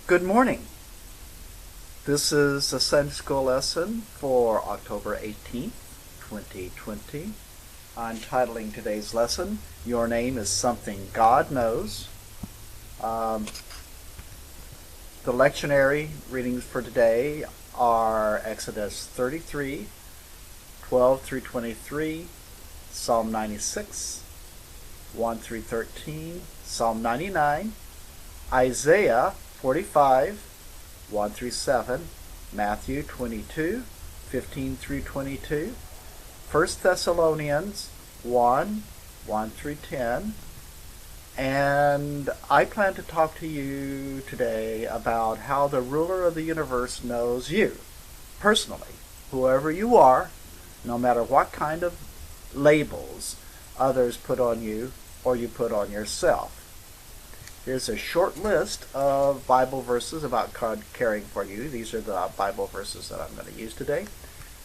Good morning. This is a Sunday School lesson for October 18th, 2020. I'm titling today's lesson, Your Name is Something God Knows. The lectionary readings for today are Exodus 33, 12 through 23, Psalm 96, 1 through 13, Psalm 99, Isaiah 45, 1 through 7, Matthew 22, 15 through 22, 1 Thessalonians 1, 1 through 10, and I plan to talk to you today about how the ruler of the universe knows you, personally, whoever you are, no matter what kind of labels others put on you or you put on yourself. Here's a short list of Bible verses about God caring for you. These are the Bible verses that I'm going to use today.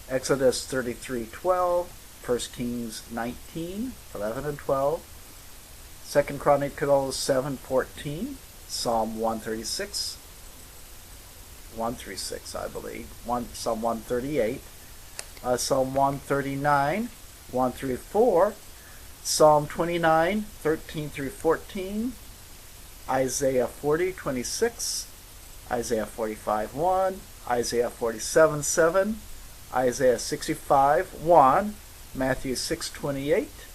Exodus 33:12, 1 Kings 19:11 and 12, 2 Chronicles 7:14, Psalm 136, 1 through 6, I believe, Psalm 138, Psalm 139, 1 through 4, Psalm 29, 13 through 14, Isaiah 40:26, Isaiah 45:1, Isaiah 47:7, Isaiah 65:1, Matthew 6:28,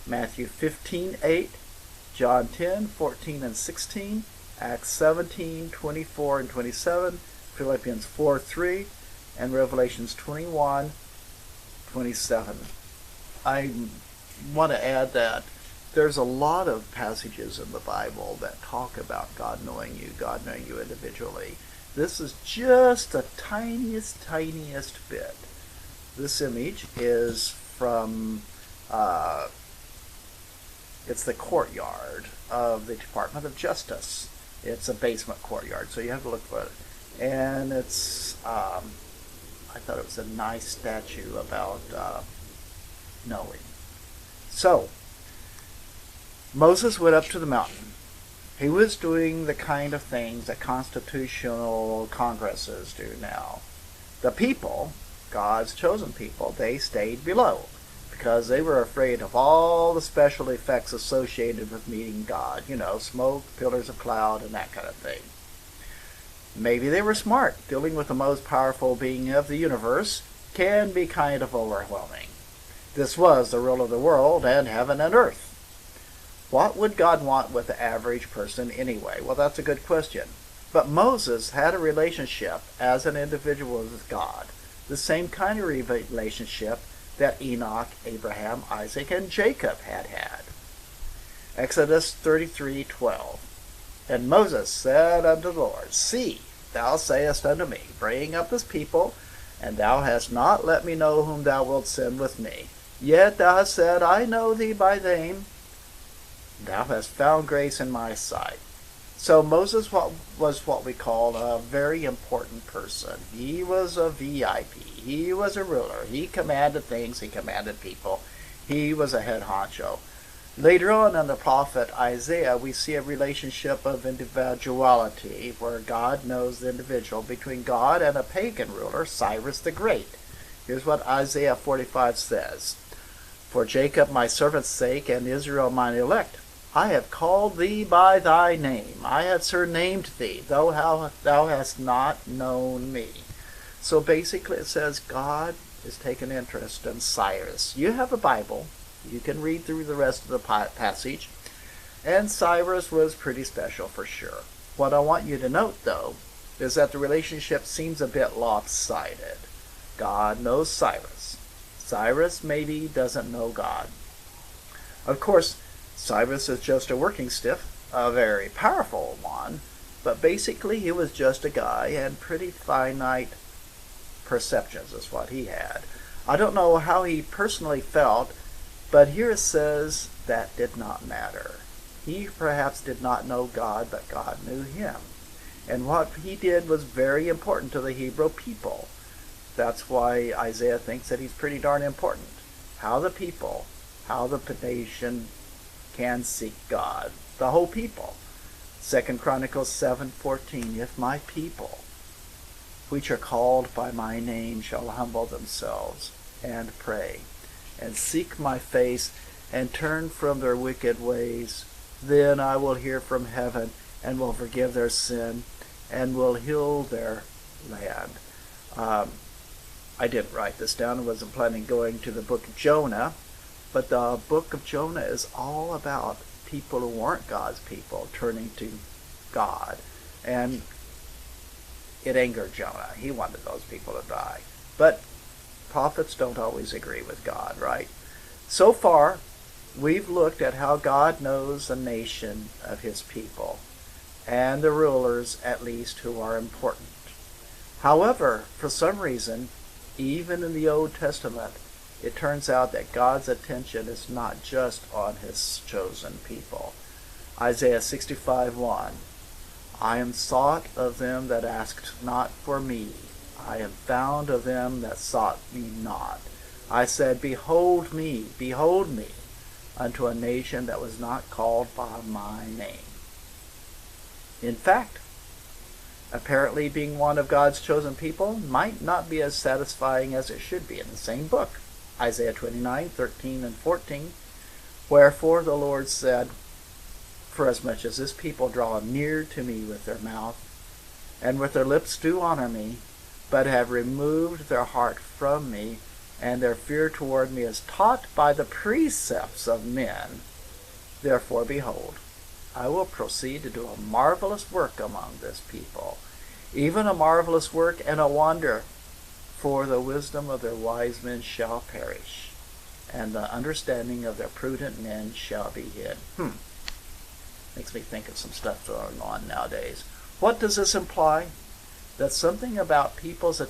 Matthew 15:8, John 10:14 and 16, Acts 17:24 and 27, Philippians 4:3, and Revelations 21:27. I want to add that there's a lot of passages in the Bible that talk about God knowing you individually. This is just the tiniest bit. This image is from, it's the courtyard of the Department of Justice. It's a basement courtyard, so you have to look for it. And it's, I thought it was a nice statue about knowing. So, Moses went up to the mountain. He was doing the kind of things that constitutional congresses do now. The people, God's chosen people, they stayed below because they were afraid of all the special effects associated with meeting God. You know, smoke, pillars of cloud, and that kind of thing. Maybe they were smart. Dealing with the most powerful being of the universe can be kind of overwhelming. This was the rule of the world and heaven and earth. What would God want with the average person anyway? Well, that's a good question. But Moses had a relationship as an individual with God, the same kind of relationship that Enoch, Abraham, Isaac, and Jacob had had. Exodus 33:12. And Moses said unto the Lord, See, thou sayest unto me, Bring up this people, and thou hast not let me know whom thou wilt send with me. Yet thou hast said, I know thee by name. Thou hast found grace in my sight. So Moses was what we call a very important person. He was a VIP. He was a ruler. He commanded things. He commanded people. He was a head honcho. Later on in the prophet Isaiah, we see a relationship of individuality where God knows the individual between God and a pagan ruler, Cyrus the Great. Here's what Isaiah 45 says. For Jacob my servant's sake and Israel mine elect, I have called thee by thy name. I have surnamed thee, though thou hast not known me. So basically it says God is taking interest in Cyrus. You have a Bible. You can read through the rest of the passage. And Cyrus was pretty special for sure. What I want you to note, though, is that the relationship seems a bit lopsided. God knows Cyrus. Cyrus maybe doesn't know God. Of course, Cyrus is just a working stiff, a very powerful one, but basically he was just a guy and pretty finite perceptions is what he had. I don't know how he personally felt, but here it says that did not matter. He perhaps did not know God, but God knew him. And what he did was very important to the Hebrew people. That's why Isaiah thinks that he's pretty darn important. How the nation can seek God. The whole people. 2 Chronicles 7:14, if my people, which are called by my name, shall humble themselves and pray, and seek my face, and turn from their wicked ways, then I will hear from heaven, and will forgive their sin, and will heal their land. I didn't write this down. I wasn't planning going to the book of Jonah, but the book of Jonah is all about people who weren't God's people turning to God. And it angered Jonah. He wanted those people to die. But prophets don't always agree with God, right? So far, we've looked at how God knows the nation of his people, and the rulers, at least, who are important. However, for some reason, even in the Old Testament, it turns out that God's attention is not just on his chosen people. Isaiah 65:1, I am sought of them that asked not for me. I am found of them that sought me not. I said, behold me, unto a nation that was not called by my name. In fact, apparently being one of God's chosen people might not be as satisfying as it should be in the same book. Isaiah 29:13 and 14, wherefore the Lord said, forasmuch as this people draw near to me with their mouth, and with their lips do honor me, but have removed their heart from me, and their fear toward me is taught by the precepts of men. Therefore, behold, I will proceed to do a marvelous work among this people, even a marvelous work and a wonder, for the wisdom of their wise men shall perish, and the understanding of their prudent men shall be hid. Makes me think of some stuff going on nowadays. What does this imply? That something about people's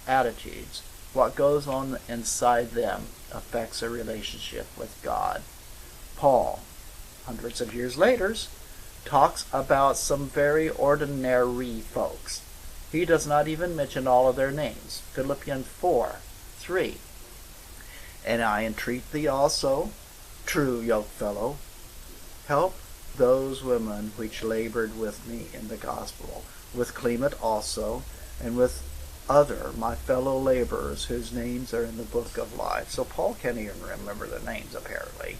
attitudes, what goes on inside them, affects a relationship with God. Paul, hundreds of years later, talks about some very ordinary folks. He does not even mention all of their names. Philippians 4:3. And I entreat thee also, true yokefellow, help those women which labored with me in the gospel, with Clement also, and with other my fellow laborers whose names are in the book of life. So Paul can't even remember their names, apparently,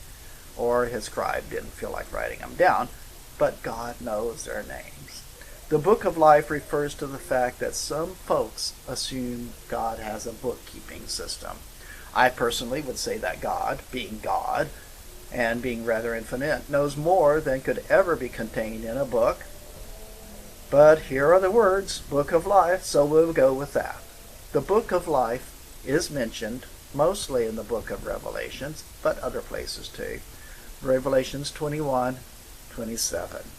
or his scribe didn't feel like writing them down, but God knows their names. The book of life refers to the fact that some folks assume God has a bookkeeping system. I personally would say that God, and being rather infinite, knows more than could ever be contained in a book. But here are the words, book of life, so we'll go with that. The book of life is mentioned mostly in the book of Revelations, but other places too. Revelations 21:27.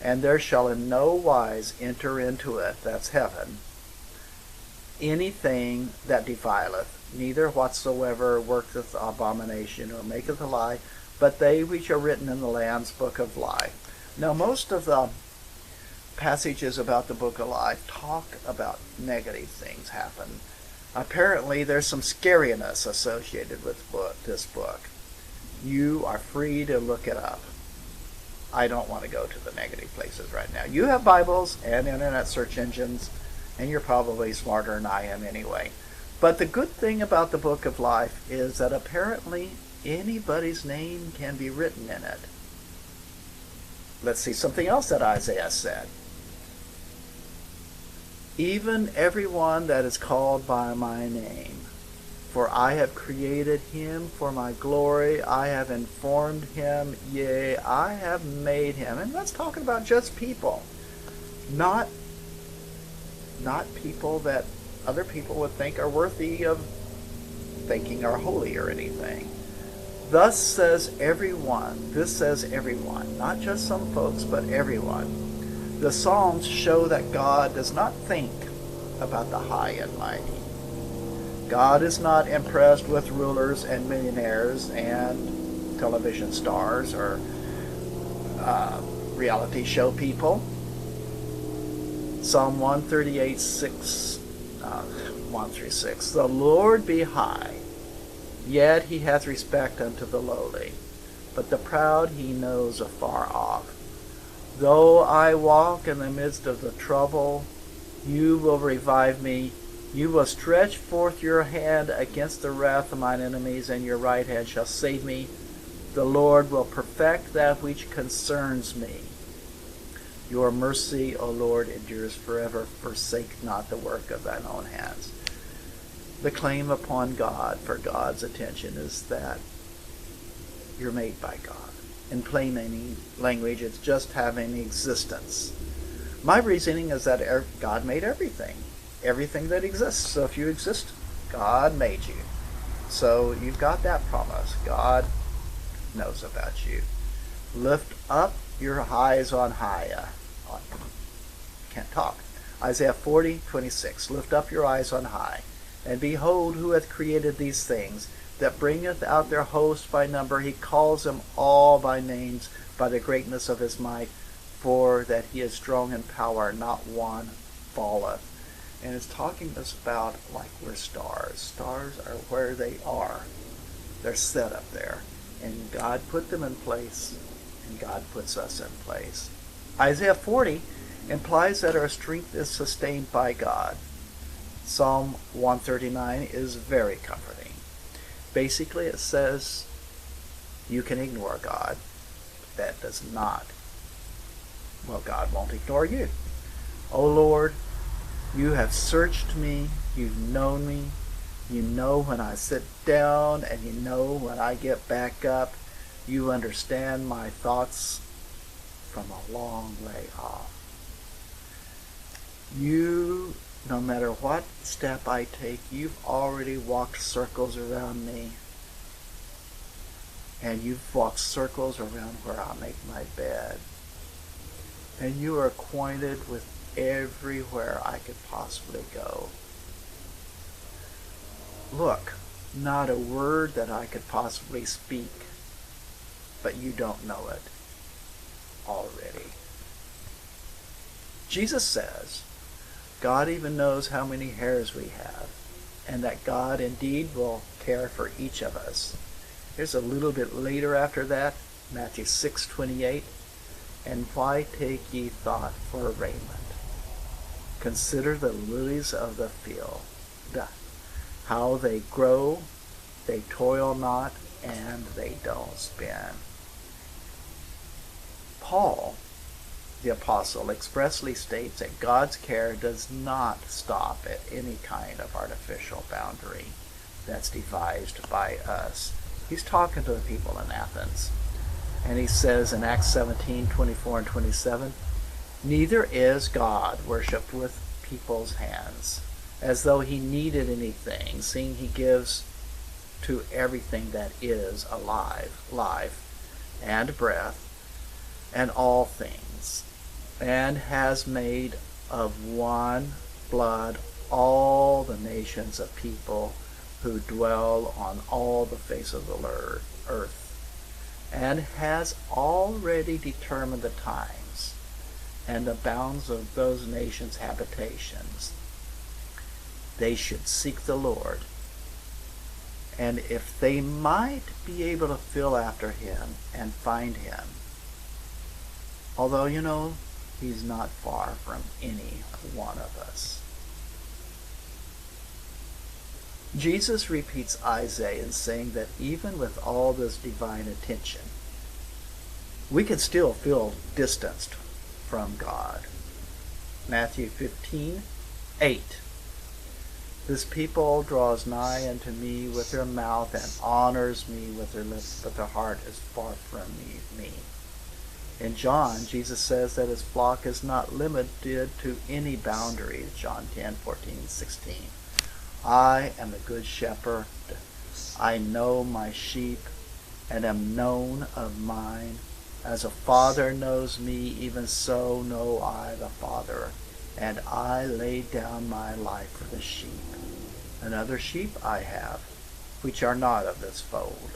And there shall in no wise enter into it, that's heaven, anything that defileth, neither whatsoever worketh abomination or maketh a lie, but they which are written in the Lamb's book of life. Now, most of the passages about the book of life talk about negative things happen. Apparently, there's some scariness associated with this book. You are free to look it up. I don't want to go to the negative places right now. You have Bibles and internet search engines, and you're probably smarter than I am anyway. But the good thing about the book of life is that apparently anybody's name can be written in it. Let's see something else that Isaiah said. Even everyone that is called by my name, for I have created him for my glory, I have informed him, yea, I have made him. And that's talking about just people, not people that other people would think are worthy of thinking are holy or anything. Thus says everyone. This says everyone, not just some folks, but everyone. The Psalms show that God does not think about the high and mighty. God is not impressed with rulers and millionaires and television stars or reality show people. Psalm 138:6, 1-6. The Lord be high, yet he hath respect unto the lowly, but the proud he knows afar off. Though I walk in the midst of the trouble, you will revive me. You will stretch forth your hand against the wrath of mine enemies, and your right hand shall save me. The Lord will perfect that which concerns me. Your mercy, O Lord, endures forever. Forsake not the work of thine own hands. The claim upon God for God's attention is that you're made by God. In plain language, it's just having existence. My reasoning is that God made everything. Everything that exists. So if you exist, God made you. So you've got that promise. God knows about you. Lift up your eyes on high. Can't talk. Isaiah 40:26. Lift up your eyes on high, and behold who hath created these things, that bringeth out their host by number. He calls them all by names, by the greatness of his might, for that he is strong in power, not one falleth. And it's talking us about like we're stars. Stars are where they are. They're set up there. And God put them in place, and God puts us in place. Isaiah 40 implies that our strength is sustained by God. Psalm 139 is very comforting. Basically, it says you can ignore God. That does not. Well, God won't ignore you. O Lord, you have searched me. You've known me. You know when I sit down, and you know when I get back up. You understand my thoughts from a long way off. You, no matter what step I take, you've already walked circles around me. And you've walked circles around where I make my bed. And you are acquainted with everywhere I could possibly go. Look, not a word that I could possibly speak, but you don't know it already. Jesus says, God even knows how many hairs we have, and that God indeed will care for each of us. Here's a little bit later after that, Matthew 6:28. And why take ye thought for raiment? Consider the lilies of the field, how they grow, they toil not, and they don't spin. Paul, the apostle, expressly states that God's care does not stop at any kind of artificial boundary that's devised by us. He's talking to the people in Athens. And he says in Acts 17:24 and 27, neither is God worshipped with people's hands, as though he needed anything, seeing he gives to everything that is alive, life, and breath, and all things, and has made of one blood all the nations of people who dwell on all the face of the earth, and has already determined the times and the bounds of those nations' habitations. They should seek the Lord, and if they might be able to feel after him and find him, although he's not far from any one of us. Jesus repeats Isaiah in saying that even with all this divine attention, we can still feel distanced from God. Matthew 15:8. This people draws nigh unto me with their mouth and honors me with their lips, but their heart is far from me. In John, Jesus says that his flock is not limited to any boundaries. John 10:14-16. I am the good shepherd. I know my sheep and am known of mine. As a father knows me, even so know I the Father, and I lay down my life for the sheep. And other sheep I have, which are not of this fold.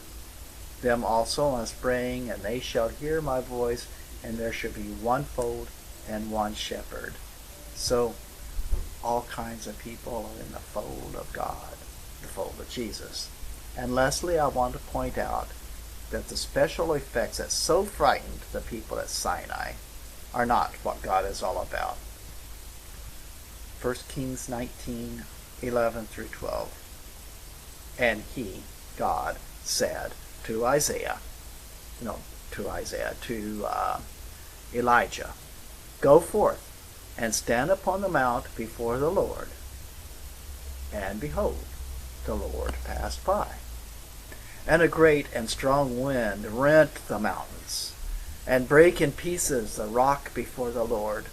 Them also I bring, and they shall hear my voice, and there shall be one fold and one shepherd. So all kinds of people are in the fold of God, the fold of Jesus. And lastly, I want to point out that the special effects that so frightened the people at Sinai are not what God is all about. 1 Kings 19:11 through 12. And he, God, said to Elijah, go forth and stand upon the mount before the Lord. And behold, the Lord passed by. And a great and strong wind rent the mountains, and brake in pieces the rock before the Lord.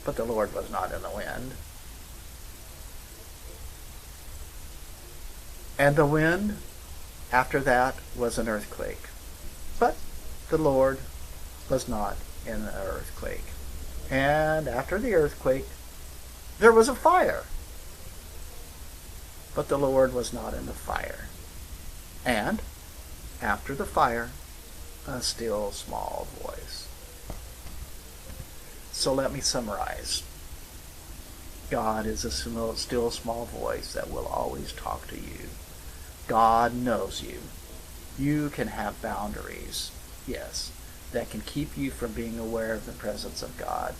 But the Lord was not in the wind. And the wind after that was an earthquake. But the Lord was not in the earthquake. And after the earthquake, there was a fire. But the Lord was not in the fire. And after the fire, a still small voice. So let me summarize. God is a still small voice that will always talk to you. God knows you. You can have boundaries, yes, that can keep you from being aware of the presence of God.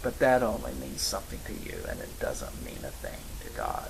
But that only means something to you, and it doesn't mean a thing to God.